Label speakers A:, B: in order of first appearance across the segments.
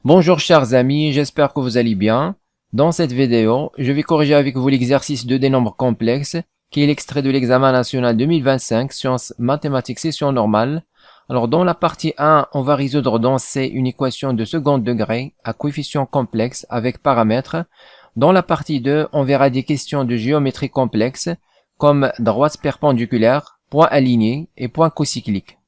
A: Bonjour chers amis, j'espère que vous allez bien. Dans cette vidéo, je vais corriger avec vous l'exercice 2 des nombres complexes, qui est l'extrait de l'examen national 2025, sciences mathématiques session normale. Alors dans la partie 1, on va résoudre dans C une équation de second degré à coefficient complexe avec paramètres. Dans la partie 2, on verra des questions de géométrie complexe, comme droite perpendiculaire, point aligné et point cocyclique.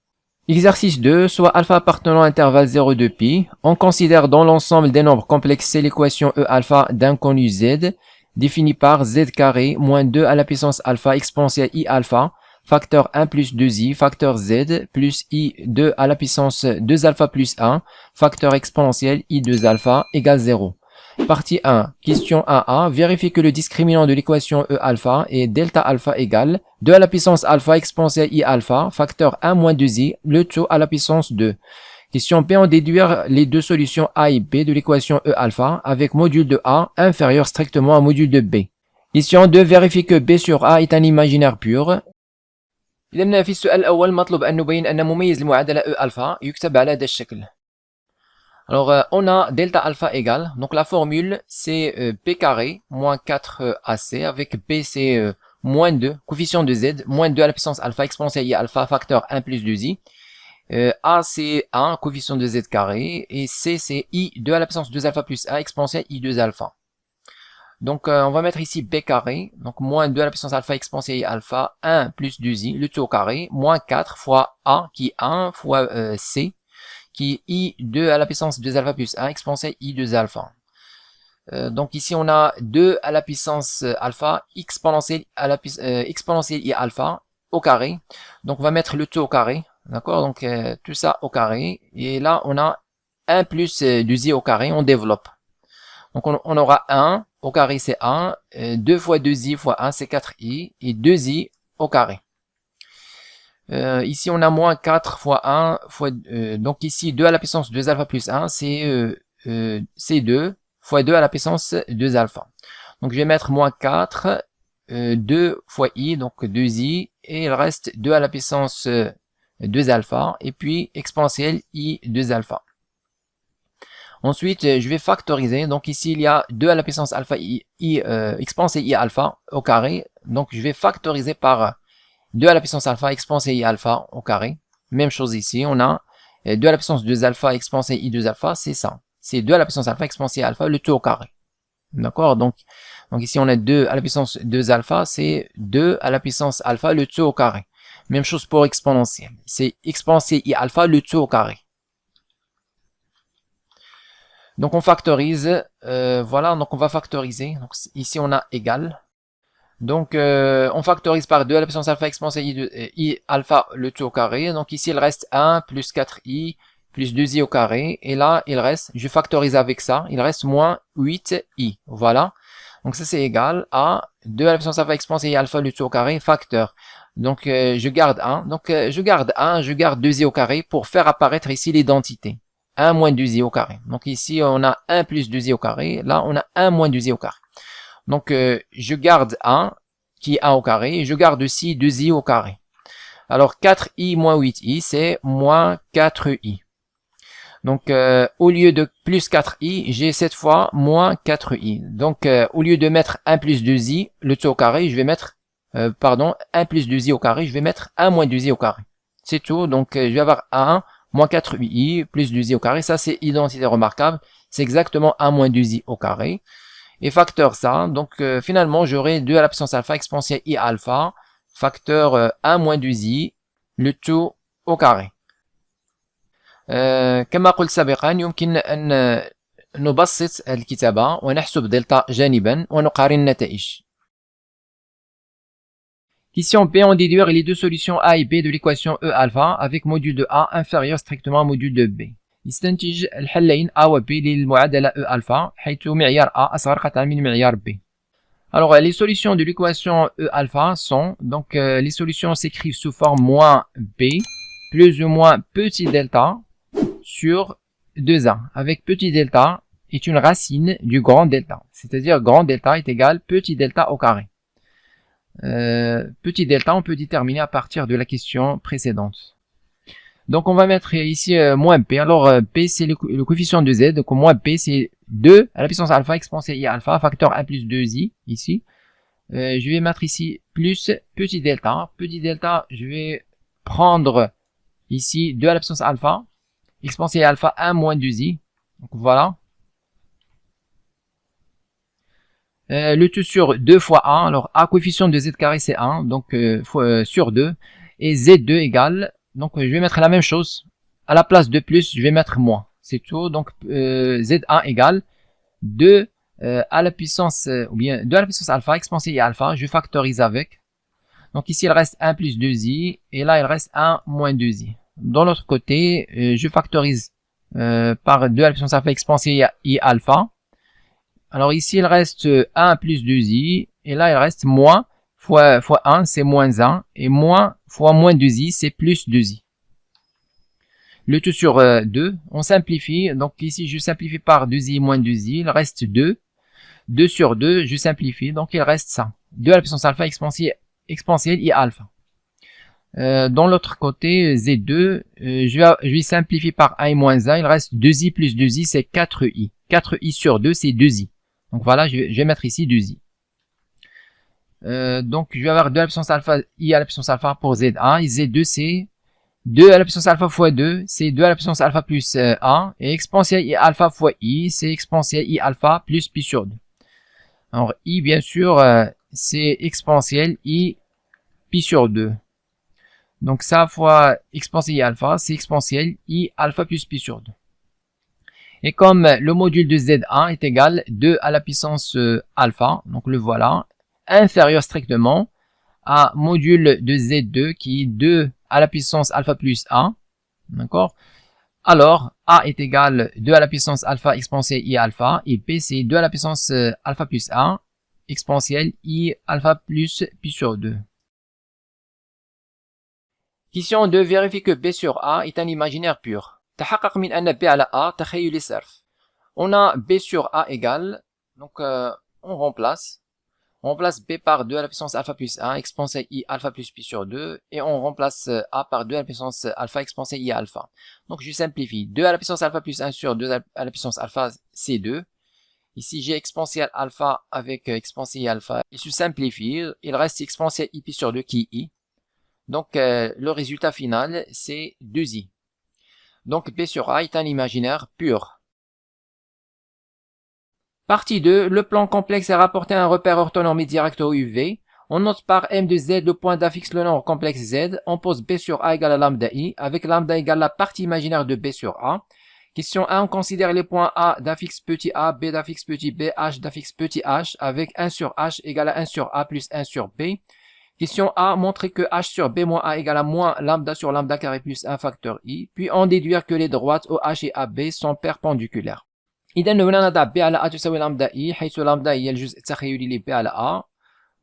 A: Exercice 2, soit alpha appartenant à intervalle 0 de pi, on considère dans l'ensemble des nombres complexes l'équation E alpha d'inconnu z, définie par z carré moins 2 à la puissance alpha exponentielle i alpha, facteur 1 plus 2i, facteur z, plus i 2 à la puissance 2 alpha plus 1, facteur exponentiel i 2 alpha égale 0. Partie 1, question 1a, vérifie que le discriminant de l'équation E alpha est delta alpha égale 2 à la puissance alpha exponentielle i alpha, facteur 1 moins 2i, le tout à la puissance 2. Question P, on déduire les deux solutions A et B de l'équation E alpha avec module de A inférieur strictement à module de B. Question 2, vérifie que B sur A est un imaginaire pur. إذا في السؤال الأول مطلوب أن نبين أن مميز المعادلة E alpha يكتب على هذا الشكل. Alors, on a delta alpha égale, donc la formule c'est P carré moins 4AC avec P c'est moins 2, coefficient de Z, moins 2 à la puissance alpha exponentielle I alpha facteur 1 plus 2I. A c'est 1, coefficient de Z carré, et C c'est I 2 à la puissance 2 alpha plus A exponentielle I 2 alpha. Donc on va mettre ici B carré, donc moins 2 à la puissance alpha exponentielle I alpha, 1 plus 2I, le tout au carré, moins 4 fois A qui est 1 fois C, qui est I2 à la puissance 2 alpha plus 1 exponentielle I2 alpha. Donc ici on a 2 à la puissance alpha exponentielle I alpha au carré. Donc on va mettre le tout au carré. D'accord. Donc tout ça au carré. Et là on a 1 plus 2i au carré. On développe. Donc on aura 1 au carré c'est 1. 2 fois 2i fois 1 c'est 4i. Et 2i au carré. Ici on a moins 4 fois 1 fois donc ici 2 à la puissance 2 alpha plus 1 c'est 2 fois 2 à la puissance 2 alpha. Donc je vais mettre moins 4 2 fois i, donc 2i, et il reste 2 à la puissance 2 alpha et puis exponentielle i 2 alpha. Ensuite je vais factoriser, donc ici il y a 2 à la puissance alpha exponentielle i alpha au carré, donc je vais factoriser par 2 à la puissance alpha exponentielle i alpha au carré. Même chose ici, on a 2 à la puissance 2 alpha exponentielle i 2 alpha, c'est ça. C'est 2 à la puissance alpha exponentielle alpha, le tout au carré. D'accord, donc ici on a 2 à la puissance 2 alpha, c'est 2 à la puissance alpha, le tout au carré. Même chose pour exponentielle. C'est exponentielle i alpha, le tout au carré. Donc on factorise, voilà, donc on va factoriser. Donc ici on a égal. Donc on factorise par 2 à la puissance alpha exponentielle i alpha le tout au carré. Donc ici il reste 1 plus 4i plus 2i au carré. Et là il reste, je factorise avec ça, il reste moins 8i. Voilà. Donc ça c'est égal à 2 à la puissance alpha exponentielle i alpha le tout au carré facteur. Donc je garde 1. Donc je garde 1, je garde 2i au carré pour faire apparaître ici l'identité. 1 moins 2i au carré. Donc ici on a 1 plus 2i au carré. Là on a 1 moins 2i au carré. Donc je garde 1 qui est 1 au carré et je garde aussi 2i au carré. Alors 4i moins 8i c'est moins 4i. Donc au lieu de plus 4i, j'ai cette fois moins 4i. Donc au lieu de mettre 1 plus 2i, le tout au carré, je vais mettre 1 plus 2i au carré, je vais mettre 1 moins 2i au carré. C'est tout. Donc je vais avoir 1 moins 4i plus 2i au carré. Ça c'est identité remarquable. C'est exactement 1 moins 2i au carré. Et facteur ça, donc finalement j'aurai 2 à la puissance alpha exponentielle i alpha, facteur 1 moins 2i, le tout au carré. كما قلت سابقا يمكن أن نبسط الكتابة ونحسب دلتا جانبا ونقارن النتائج. Question P, on déduire les deux solutions A et B de l'équation E alpha avec module de A inférieur strictement à module de B. يستنتج الحلين A و B للمعادلة E alpha حيث معيار A أصغر قطعا من معيار B. Alors les solutions de l'équation E alpha sont, donc les solutions s'écrivent sous forme moins B plus ou moins petit delta sur 2A, avec petit delta est une racine du grand delta, c'est-à-dire grand delta est égal petit delta au carré. Petit delta on peut déterminer à partir de la question précédente. Donc on va mettre ici moins p. Alors p c'est le coefficient de z, donc moins p c'est 2 à la puissance alpha exponentielle i alpha, facteur 1 plus 2i ici. Je vais mettre ici plus petit delta. Petit delta, je vais prendre ici 2 à la puissance alpha, exponentielle alpha 1 moins 2i. Donc voilà. Le tout sur 2 fois 1. Alors a coefficient de z carré c'est 1, donc sur 2. Et z2 égale, donc je vais mettre la même chose. À la place de plus, je vais mettre moins. C'est tout. Donc z1 égale 2 à la puissance, ou bien 2 à la puissance alpha, exponentielle alpha, je factorise avec. Donc ici il reste 1 plus 2i, et là il reste 1 moins 2i. Dans l'autre côté, je factorise par 2 à la puissance alpha, exponentielle i alpha. Alors ici il reste 1 plus 2i, et là il reste moins fois 1, c'est moins 1, et moins fois moins 2i, c'est plus 2i. Le tout sur 2, on simplifie, donc ici je simplifie par 2i moins 2i, il reste 2. 2 sur 2, je simplifie, donc il reste ça. 2 à la puissance alpha exponentielle i alpha. Dans l'autre côté, z2, je vais simplifier par 1 et moins 1, il reste 2i plus 2i, c'est 4i. 4i sur 2, c'est 2i. Donc voilà, je vais mettre ici 2i. Donc je vais avoir 2 à la puissance alpha, i à la puissance alpha pour z1, et z2 c'est 2 à la puissance alpha fois 2, c'est 2 à la puissance alpha plus 1, et exponentielle i alpha fois i, c'est exponentielle i alpha plus pi sur 2. Alors i bien sûr, c'est exponentielle i pi sur 2. Donc ça fois exponentielle i alpha, c'est exponentielle i alpha plus pi sur 2. Et comme le module de z1 est égal 2 à la puissance alpha, donc le voilà, inférieur strictement à module de z2 qui est 2 à la puissance alpha plus 1, d'accord? Alors a est égal 2 à la puissance alpha exponentielle i alpha, et p c'est 2 à la puissance alpha plus 1, exponentielle i alpha plus pi sur 2. Question 2 vérifie que b sur a est un imaginaire pur. تحقق من أن b على a تخيلي صرف. On a b sur a égale, donc on remplace b par 2 à la puissance alpha plus 1, exponentielle i alpha plus pi sur 2, et on remplace a par 2 à la puissance alpha exponentielle i alpha. Donc je simplifie, 2 à la puissance alpha plus 1 sur 2 à la puissance alpha, c'est 2. Ici j'ai exponentielle alpha avec exponentielle alpha, il se simplifie, il reste exponentielle i pi sur 2 qui est i. Donc le résultat final c'est 2i. Donc b sur a est un imaginaire pur. Partie 2, le plan complexe est rapporté à un repère orthonormé direct au UV. On note par m de z le point d'A fixe le nombre complexe z. On pose b sur a égale à lambda i, avec lambda égale la partie imaginaire de b sur a. Question 1, on considère les points a d'affixe petit a, b d'affixe petit b, h d'affixe petit h, avec 1 sur h égale à 1 sur a plus 1 sur b. Question A, montrer que h sur b moins a égale à moins lambda sur lambda carré plus 1 facteur i, puis en déduire que les droites OH et AB sont perpendiculaires. إذا هنا نضع b على a تساوي لامدا i، حيث لامدا هي الجزء التخيلي ل b على a،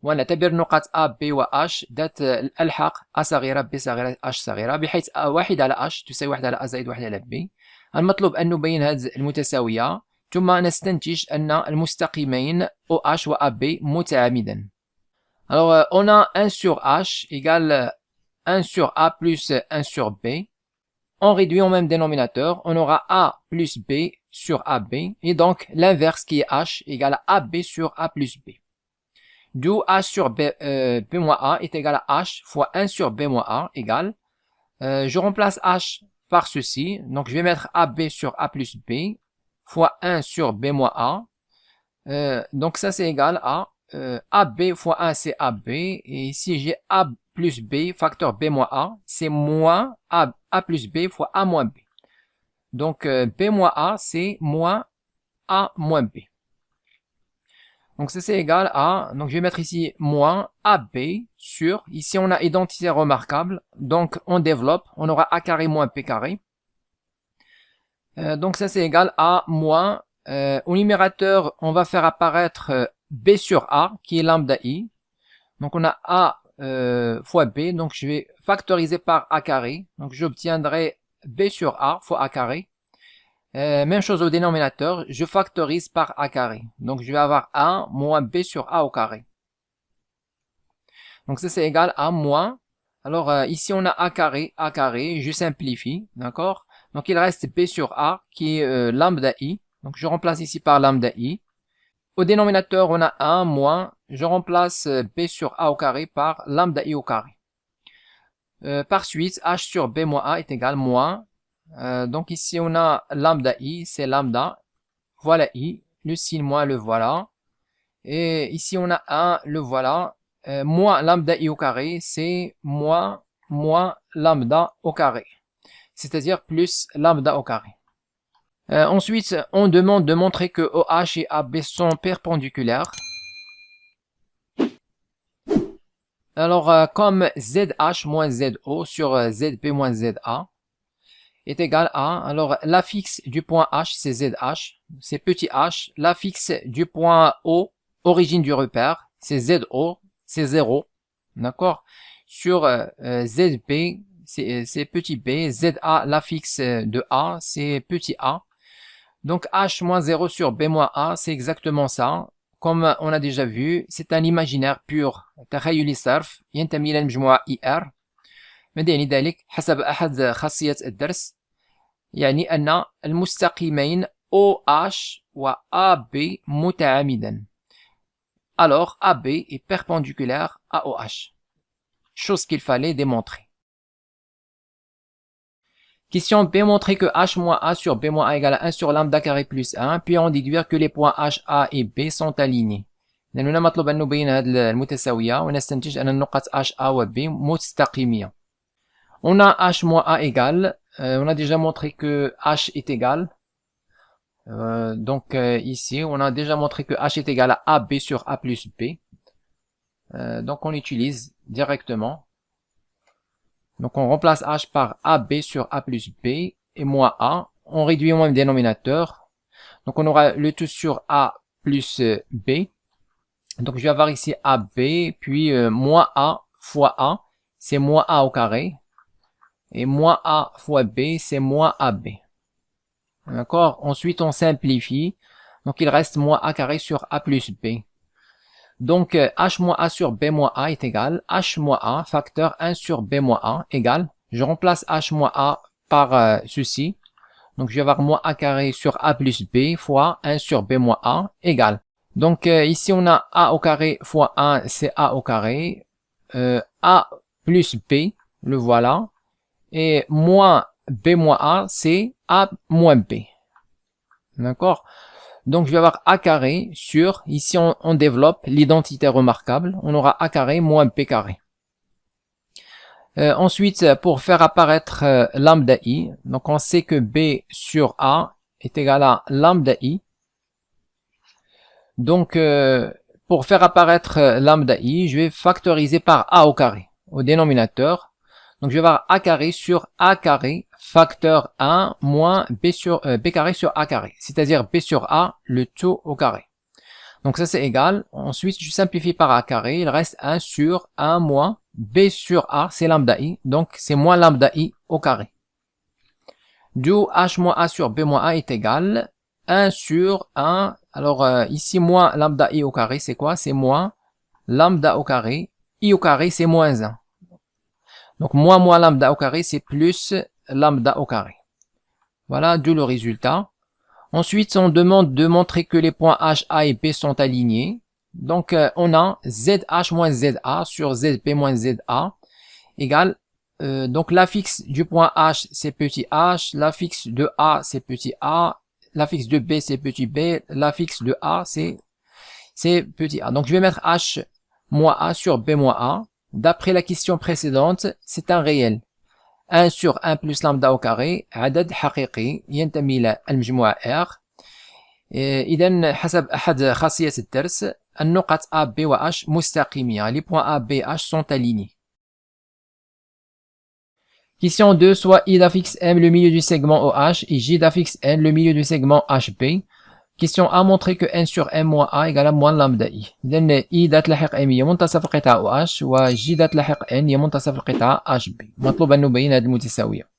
A: ونعتبر نقاط a b و h ذات الألحاق a صغيرة b صغيرة h صغيرة، بحيث a 1 على h تساوي 1 على a زائد 1 على b. المطلوب أن نبين هذه المتساوية، ثم نستنتج أن المستقيمين OH و AB متعامدا. Alors on a 1 sur h égale 1 sur a plus 1 sur b. On réduit au même dénominateur, on aura a plus b sur ab, et donc l'inverse qui est h égale à ab sur a plus b. D'où h sur b, b moins a est égal à h fois 1 sur b moins a égale, je remplace h par ceci, donc je vais mettre ab sur a plus b fois 1 sur b moins a, donc ça c'est égal à AB fois 1 c'est AB, et ici j'ai A plus B facteur B moins A, c'est moins A plus B fois A moins B. Donc B moins A c'est moins A moins B. Donc ça c'est égal à, donc je vais mettre ici moins AB sur, ici on a identité remarquable, donc on développe, on aura A carré moins P carré. Donc ça c'est égal à moins, au numérateur on va faire apparaître b sur a qui est lambda i, donc on a a fois b, donc je vais factoriser par a carré, donc j'obtiendrai b sur a fois a carré. Même chose au dénominateur, je factorise par a carré, donc je vais avoir 1 moins b sur a au carré. Donc ça c'est égal à moins Alors ici on a A carré, je simplifie, d'accord? Donc il reste B sur A qui est lambda I. Donc je remplace ici par lambda I. Au dénominateur on a 1 moins, je remplace B sur A au carré par lambda I au carré. Par suite, H sur B moins A est égal moins. Donc ici on a lambda I, c'est lambda. Voilà I, le signe moins le voilà. Et ici on a 1, le voilà. Moins lambda I au carré, c'est moins lambda au carré. C'est-à-dire plus lambda au carré. Ensuite, on demande de montrer que OH et AB sont perpendiculaires. Alors, comme ZH moins ZO sur ZB moins ZA est égal à, alors l'affixe du point H, c'est ZH, c'est petit h. L'affixe du point O, origine du repère, c'est ZO, c'est 0. D'accord? Sur ZB, c'est petit b. ZA, l'affixe de A, c'est petit a. Donc H moins 0 sur B moins A, c'est exactement ça. Comme on a déjà vu, c'est un imaginaire pur تخيلي صرف ينتمي إلى المجموعة ER. ماذا ذلك؟ حسب أحد خاصيات الدرس يعني أن المستقيمين OH و AB متعامدا. Alors AB est perpendiculaire à OH. Chose qu'il fallait démontrer. Question B, montrer que H moins A sur B moins A égale à 1 sur lambda carré plus 1, puis en déduire que les points H, A et B sont alignés. لأننا مطلوب أن نبين هذه المتساوية ونستنتج أن النقط H, A و B مستقيمية. On a H moins A égale, on a déjà montré que H est égal. Donc ici, on a déjà montré que H est égal à AB sur A plus B. Donc on utilise directement. Donc on remplace H par AB sur A plus B et moins A. On réduit au même dénominateur. Donc on aura le tout sur A plus B. Donc je vais avoir ici AB, puis moins A fois A, c'est moins A au carré. Et moins A fois B, c'est moins AB. D'accord? Ensuite on simplifie. Donc il reste moins A carré sur A plus B. Donc, H moins A sur B moins A est égal H moins A, facteur 1 sur B moins A, égal. Je remplace H moins A par ceci. Donc, je vais avoir moins A carré sur A plus B fois 1 sur B moins A, égal. Donc, ici, on a A au carré fois 1, c'est A au carré. A plus B, le voilà. Et moins B moins A, c'est A moins B. D'accord? Donc, je vais avoir A carré sur, ici on développe l'identité remarquable, on aura A carré moins B carré. Ensuite, pour faire apparaître lambda I, donc on sait que B sur A est égal à lambda I. Donc, pour faire apparaître lambda I, je vais factoriser par A au carré, au dénominateur. Donc, je vais avoir A carré sur A carré, facteur 1 moins B carré sur A carré, c'est-à-dire B sur A, le tout au carré. Donc ça c'est égal. Ensuite, je simplifie par A carré, il reste 1 sur 1 moins B sur A, c'est lambda I, donc c'est moins lambda I au carré. D'où H moins A sur B moins A est égal 1 sur 1, alors ici moins lambda I au carré, c'est quoi? C'est moins lambda au carré, I au carré c'est moins 1. Donc moins lambda au carré, c'est plus lambda au carré. Voilà, d'où le résultat. Ensuite, on demande de montrer que les points H, A et B sont alignés. Donc, on a ZH moins ZA sur ZB moins ZA égale, donc l'affixe du point H, c'est petit h, l'affixe de A, c'est petit a, l'affixe de B, c'est petit b, l'affixe de A, c'est petit a. Donc, je vais mettre H moins A sur B moins A. D'après la question précédente, c'est un réel. 1 sur 1 plus lambda au carré عدد حقيقي ينتمي إلى المجموعة R. إذن حسب أحد خاصية الدرس النقط A, B و H مستقيمية. Les points A, B, H sont alignés. Question 2. Soit I d'affixe M le milieu du segment OH et J d'affixe N le milieu du segment HB. Question A, montrer que N sur M moins A égale à moins lambda I. إذن I ذات لحق M هي منتصف القطعة OH و J ذات لحق N هي منتصف القطعة HB. مطلوب أن نبين هذه المتساوية.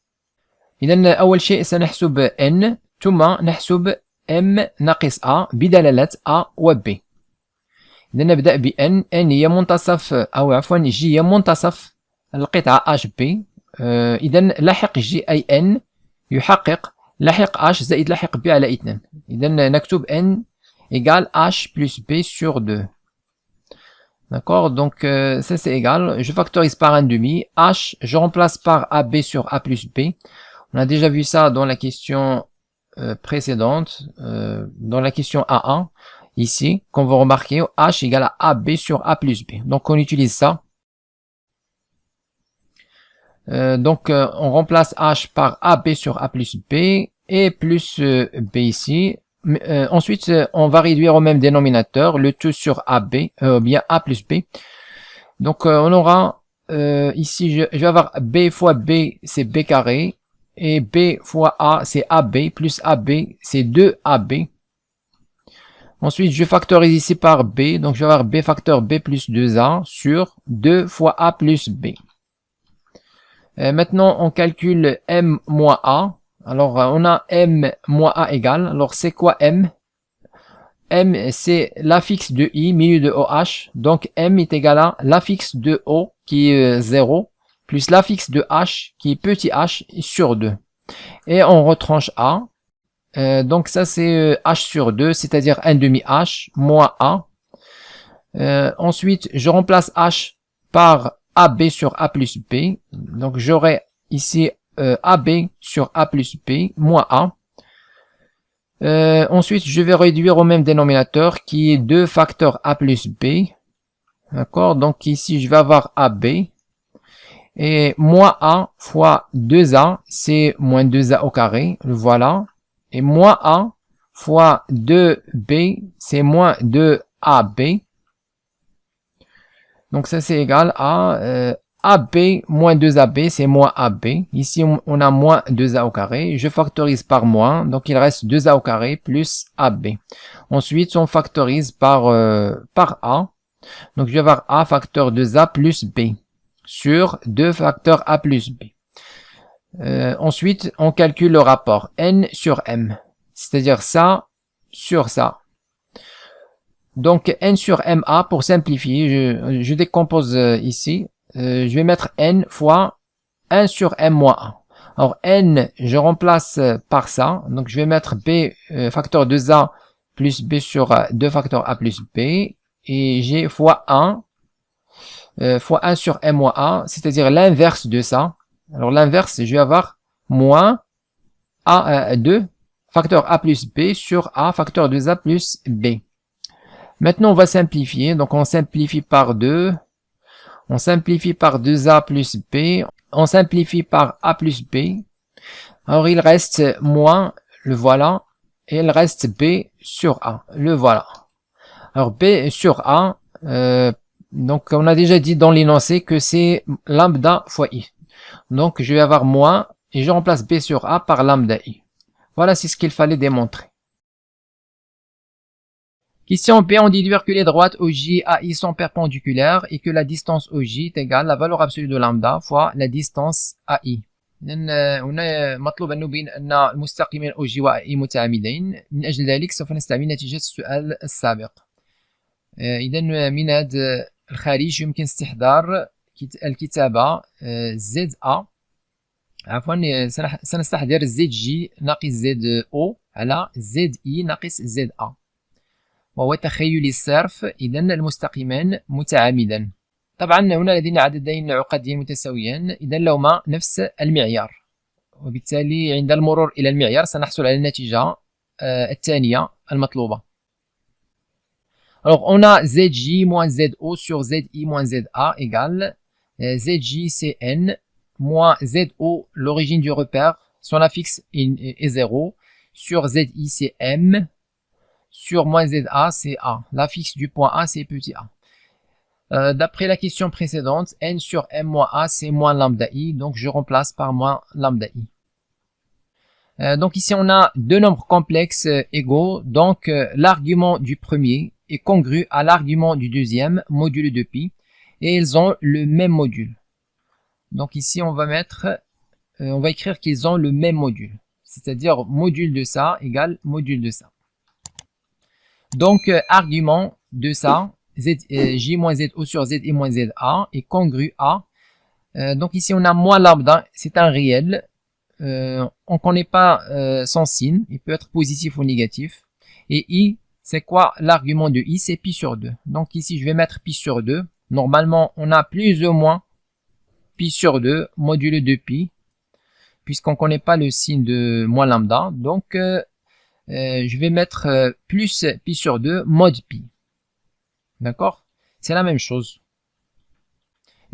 A: إذن أول شيء سنحسب N ثم نحسب M ناقص A بدلالة A و B. إذن نبدأ ب N. N هي منتصف أو عفوا J هي منتصف القطعة HB. إذا لاحق G أي N يحقق لاحق H زائد لاحق B على 2. إذا نكتب N égale H plus B sur 2. D'accord, donc ça c'est égal. Je factorise par 1/2. H, je remplace par AB sur A plus B. On a déjà vu ça dans la question précédente, dans la question A1. Ici, comme vous remarquez, H égale à AB sur A plus B. Donc on utilise ça. On remplace H par AB sur A plus B et plus B ici. Ensuite, on va réduire au même dénominateur le tout sur AB, bien A plus B. Donc, on aura ici, je vais avoir B fois B, c'est B carré, et B fois A, c'est AB, plus AB, c'est 2AB. Ensuite, je factorise ici par B, donc je vais avoir B facteur B plus 2A sur 2 fois A plus B. Maintenant, on calcule M moins A. Alors, on a M moins A égale. Alors, c'est quoi M? M, c'est l'affixe de I, milieu de OH. Donc, M est égal à l'affixe de O, qui est 0, plus l'affixe de H, qui est petit h, sur 2. Et on retranche A. Donc, ça, c'est H sur 2, c'est-à-dire 1/2 H, moins A. Ensuite, je remplace H par AB sur A plus B. Donc, j'aurai ici AB sur A plus B, moins A. Ensuite, je vais réduire au même dénominateur qui est 2 facteurs A plus B. D'accord? Donc, ici, je vais avoir AB. Et moins A fois 2A, c'est moins 2A au carré. Le voilà. Et moins A fois 2B, c'est moins 2AB. Donc, ça, c'est égal à AB moins 2AB, c'est moins AB. Ici, on a moins 2A au carré. Je factorise par moins. Donc, il reste 2A au carré plus AB. Ensuite, on factorise par A. Donc, je vais avoir A facteur 2A plus B sur 2 facteurs A plus B. Ensuite, on calcule le rapport N sur M. C'est-à-dire ça sur ça. Donc, N sur MA, pour simplifier, je décompose ici. Je vais mettre N fois 1 sur M moins 1. Alors, N, je remplace par ça. Donc, je vais mettre B facteur 2A plus B sur 2 facteurs A plus B. Et j'ai fois 1 fois 1 sur M moins 1, c'est-à-dire l'inverse de ça. Alors, l'inverse, je vais avoir moins A 2 facteur A plus B sur A facteur 2A plus B. Maintenant, on va simplifier. Donc, on simplifie par 2. On simplifie par 2A plus B. On simplifie par A plus B. Alors, il reste moins, le voilà. Et il reste B sur A, le voilà. Alors, B sur A, donc on a déjà dit dans l'énoncé que c'est lambda fois I. Donc, je vais avoir moins et je remplace B sur A par lambda I. Voilà, c'est ce qu'il fallait démontrer. Question B, on déduire que les droites OJ à I sont perpendiculaires et que la distance OJ est égale à la valeur absolue de lambda fois la distance AI. هنا مطلوب أن نبين أن المستقيمين OJ و AI متعامدين. من أجل ذلك سوف نستعمل نتيجة السؤال السابق. إذا من هذا الخارج يمكن استحضار الكتابة ZA، عفوا سنستحضر ZG ناقص ZO على ZI ناقص ZA، وهو تخيلي الصرف. إذا المستقيمان متعامدا. طبعا هنا لدينا عددين عقديين متساويين، إذا لهما نفس المعيار، وبالتالي عند المرور إلى المعيار سنحصل على النتيجة الثانية المطلوبة. Alors on a ZJ moins ZO sur ZI moins ZA égale ZJ c'est N moins ZO, l'origine du repère, son affixe est 0, sur ZI c'est M, sur moins ZA, c'est A. L'affixe du point A, c'est petit a. D'après la question précédente, N sur M moins A, c'est moins lambda I. Donc, je remplace par moins lambda I. Donc, ici, on a deux nombres complexes égaux. Donc, l'argument du premier est congru à l'argument du deuxième, modulo de pi. Et ils ont le même module. Donc, ici, on va écrire qu'ils ont le même module. C'est-à-dire, module de ça égale module de ça. Donc, argument de ça, J moins ZO sur ZI moins ZA est congru à Donc ici on a moins lambda, c'est un réel. On ne connaît pas son signe, il peut être positif ou négatif. Et i, c'est quoi l'argument de i? C'est pi sur 2. Donc ici je vais mettre pi sur 2. Normalement on a plus ou moins pi sur 2 modulo de pi, puisqu'on ne connaît pas le signe de moins lambda. Donc je vais mettre plus pi sur 2 mod pi. D'accord? C'est la même chose.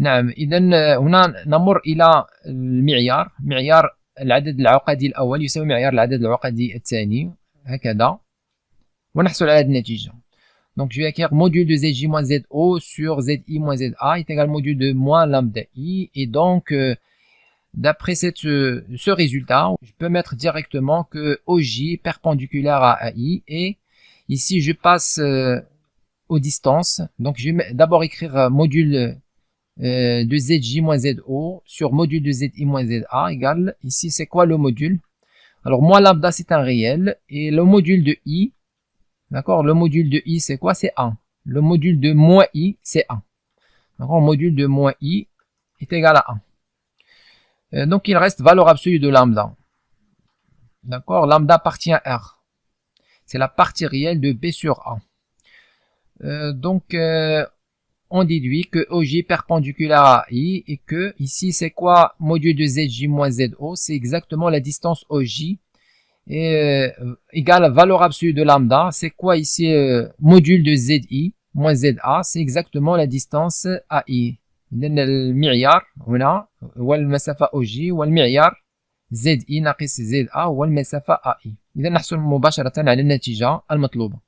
A: نعم إذا هنا نمر إلى المعيار. معيار العدد العقدي الأول يساوي معيار العدد العقدي الثاني هكذا ونحصل على النتيجة. Donc je vais écrire module de Zj moins Zo sur Zi moins Za est égal au module de moins lambda i. Et donc d'après ce résultat, je peux mettre directement que OJ perpendiculaire à AI. Et ici je passe aux distances. Donc je vais d'abord écrire module de Zj moins Zo sur module de Zi moins Za égale, ici c'est quoi le module? Alors moins lambda c'est un réel, et le module de i, d'accord, le module de i c'est quoi? C'est 1. Le module de moins i c'est 1. D'accord, le module de moins i est égal à 1. Donc il reste valeur absolue de lambda. D'accord, lambda appartient à R. C'est la partie réelle de B sur A. Donc on déduit que OJ perpendiculaire à I et que ici c'est quoi module de Zj moins Zo? C'est exactement la distance OJ et égale à valeur absolue de lambda. C'est quoi ici module de Zi moins Za? C'est exactement la distance AI. لأن المعيار هنا هو المسافة OJ والمعيار Zi ناقص Za هو المسافة AI. إذا نحصل مباشرة على النتيجة المطلوبة.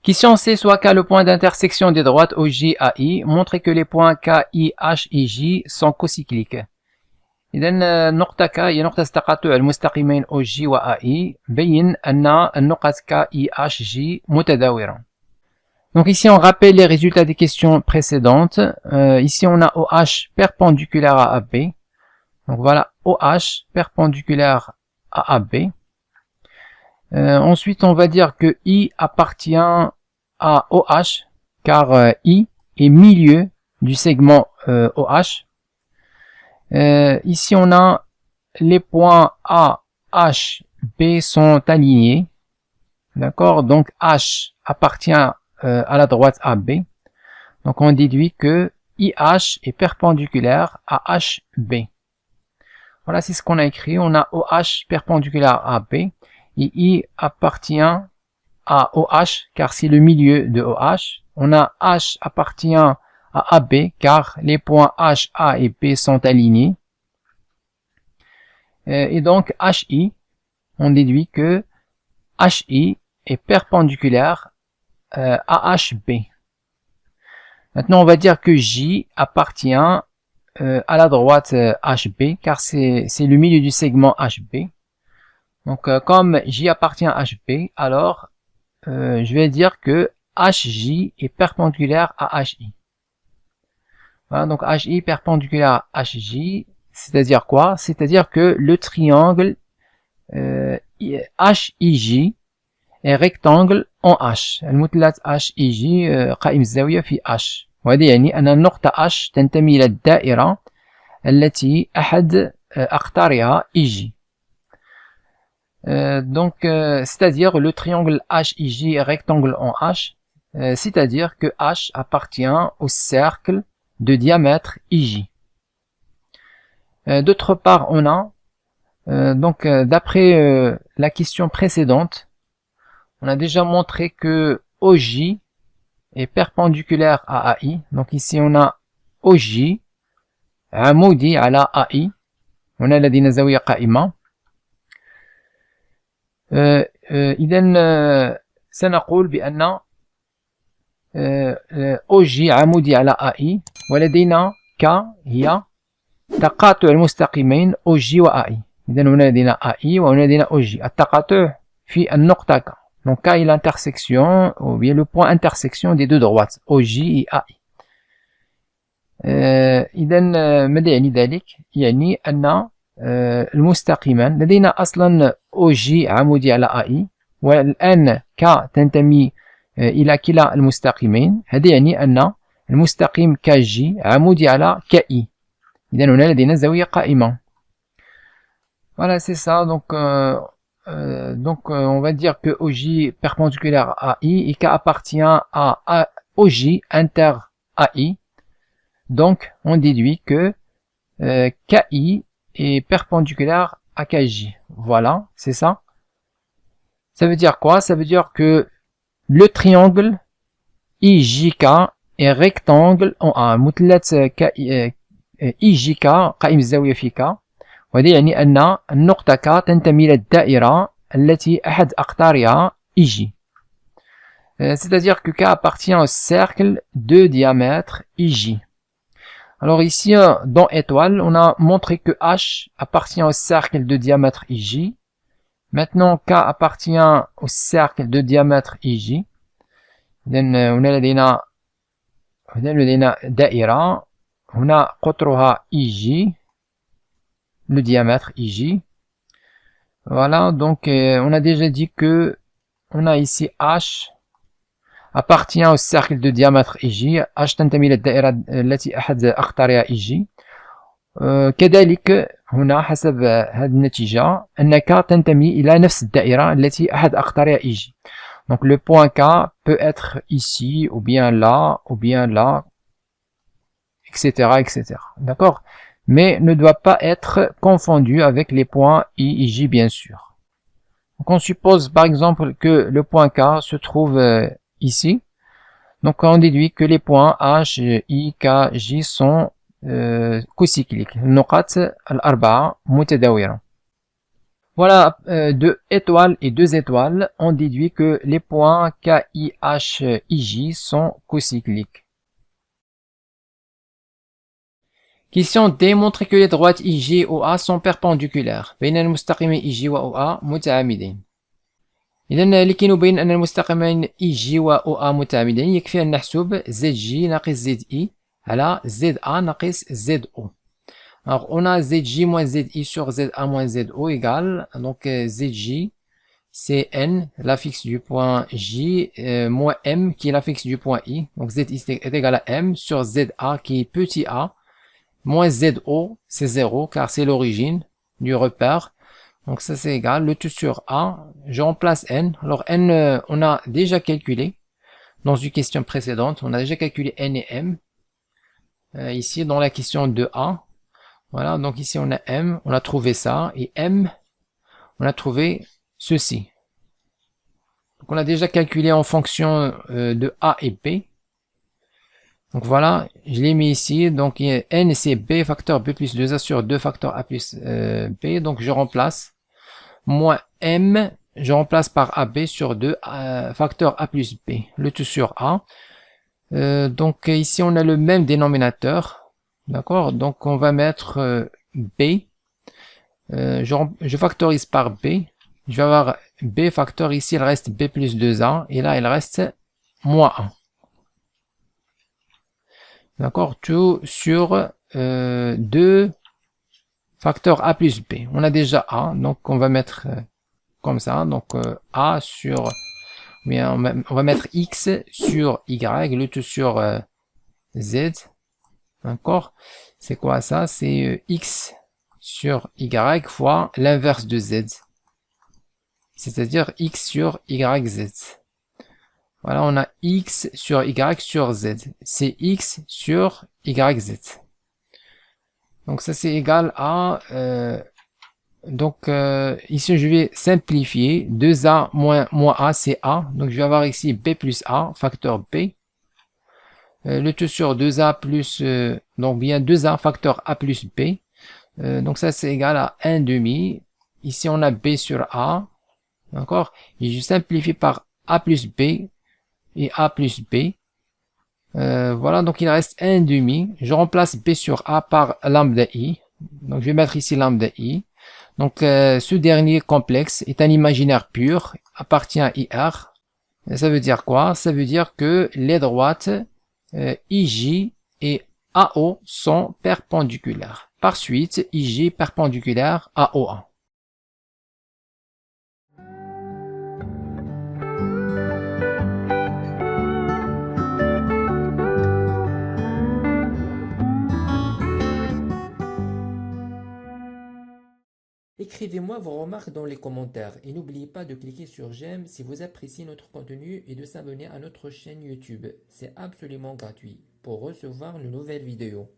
A: Question C, soit K le point d'intersection des droites OJ AI, montrez que les points K, I, H et J sont cocycliques. إذن نقطة K هي نقطة تقاطع المستقيمين OJ و AI، بين أن النقط K, I, H, J متداورة. Donc ici on rappelle les résultats des questions précédentes. Ici on a OH perpendiculaire à AB. Donc voilà OH perpendiculaire à AB. Ensuite, on va dire que I appartient à OH, car I est milieu du segment OH. Ici, on a les points A, H, B sont alignés. D'accord? Donc, H appartient à la droite AB. Donc, on déduit que IH est perpendiculaire à HB. Voilà, c'est ce qu'on a écrit. On a OH perpendiculaire à AB. Et I appartient à OH car c'est le milieu de OH. On a H appartient à AB car les points H, A et B sont alignés. Et donc HI, on déduit que HI est perpendiculaire à HB. Maintenant on va dire que J appartient à la droite HB car c'est le milieu du segment HB. Donc, comme J appartient à HB, alors je vais dire que HJ est perpendiculaire à HI. Voilà, donc HI perpendiculaire à HJ, c'est-à-dire quoi? C'est-à-dire que le triangle HIJ est rectangle en H. المثلث HIJ قائم الزاوية في H. وهذا يعني أن النقطة H تنتمي إلى الدائرة التي أحد أقطارها IJ. Donc, c'est-à-dire le triangle HIJ est rectangle en H, c'est-à-dire que H appartient au cercle de diamètre IJ. D'autre part, on a, donc d'après la question précédente, on a déjà montré que OJ est perpendiculaire à AI. Donc ici, on a OJ عمودي على AI. هنا لدينا زاوية قائمة. إذن سنقول بأن OJ عمودي على AI ولدينا K هي تقاطع المستقيمين OJ و AI. إذن هنا لدينا AI وهنا لدينا OJ. التقاطع في النقطة K. Donc K est l'intersection ou bien le point intersection des deux droites OJ et AI. إذن ماذا يعني ذلك؟ يعني أن المستقيمان لدينا أصلا OJ عمودي على AI والآن K تنتمي إلى كلا المستقيمين. هذا يعني أن المستقيم كجي عمودي على كI. إذا هنا لدينا زاوية قائمة. Voilà, c'est ça. Donc, on va dire que OJ perpendiculaire à I et K appartient à OJ inter AI. Donc, on déduit que KI est perpendiculaire à KJ. Voilà, c'est ça. Ça veut dire quoi? Ça veut dire que le triangle IJK est rectangle en A. مثلث IJK قائم الزاوية في K. وهذا يعني أن النقطة K تنتمي للدائرة التي أحد أقطارها IJ. C'est-à-dire que K appartient au cercle de diamètre IJ. Alors ici, dans étoile, on a montré que H appartient au cercle de diamètre IJ. Maintenant, K appartient au cercle de diamètre IJ. هنا لدينا دائرة. هنا قطرها IJ. Le diamètre IJ. Voilà, donc on a déjà dit que on a ici H appartient au cercle de diamètre IJ. H تنتمي للدائرة التي أحد أقطارها IJ. كذلك هنا حسب هذه النتيجة أن K تنتمي إلى نفس الدائرة التي أحد أقطارها IJ. Donc le point K peut être ici, ou bien là, etc., etc. D'accord? Mais ne doit pas être confondu avec les points I et J, bien sûr. Donc on suppose par exemple que le point K se trouve ici. Donc on déduit que les points H, I, K, J sont cocycliques. النقاط الأربعة متداورة. Voilà, de étoiles et deux étoiles, on déduit que les points K, I, H, I, J sont cocycliques. Question démontrer que les droites IJ et OA sont perpendiculaires. بين المستقيمين IJ و OA متعامدين. إذا لكي نبين أن المستقيمين IJ و OA متعامدين يكفي أن نحسب ZJ ناقص ZI على ZA ناقص ZO. Alors on a ZJ moins ZI sur ZA moins ZO égale, donc ZJ c'est N, l'affixe du point J, moins M qui est l'affixe du point I. Donc ZI est égal à M sur ZA qui est petit a, moins ZO, c'est 0 car c'est l'origine du repère. Donc ça c'est égal, le tout sur A, je remplace N. Alors N, on a déjà calculé dans une question précédente, on a déjà calculé N et M. Ici dans la question de A. Voilà, donc ici on a M, on a trouvé ça, et M, on a trouvé ceci. Donc on a déjà calculé en fonction de A et B. Donc voilà, je l'ai mis ici, donc N c'est B facteur B plus 2A sur 2 facteur A plus B, donc je remplace, moins M, je remplace par AB sur 2 facteur A plus B, le tout sur A. Donc ici on a le même dénominateur. D'accord, donc on va mettre B, je factorise par B, je vais avoir B facteur, ici il reste B plus 2A, et là il reste moins 1. D'accord, tout sur 2 facteur A plus B. On a déjà A, donc on va mettre comme ça, donc A sur, bien, on va mettre X sur Y, le tout sur Z. D'accord, c'est quoi ça? C'est X sur Y fois l'inverse de Z. C'est-à-dire X sur YZ. Voilà, on a X sur Y sur Z. C'est X sur YZ. Donc ça c'est égal à... ici je vais simplifier. 2A moins A c'est A. Donc je vais avoir ici B plus A, facteur B. Le tout sur 2A plus, donc bien 2A facteur A plus B. Donc ça c'est égal à 1 demi. Ici on a B sur A. D'accord. Et je simplifie par A plus B et A plus B. Voilà, donc il reste 1 demi. Je remplace B sur A par lambda I. Donc je vais mettre ici lambda I. Donc ce dernier complexe est un imaginaire pur, appartient à IR. Et ça veut dire quoi? Ça veut dire que les droites IJ et AO sont perpendiculaires. Par suite, IJ perpendiculaire à OA.
B: Écrivez-moi vos remarques dans les commentaires et n'oubliez pas de cliquer sur j'aime si vous appréciez notre contenu et de s'abonner à notre chaîne YouTube. C'est absolument gratuit pour recevoir de nouvelles vidéos.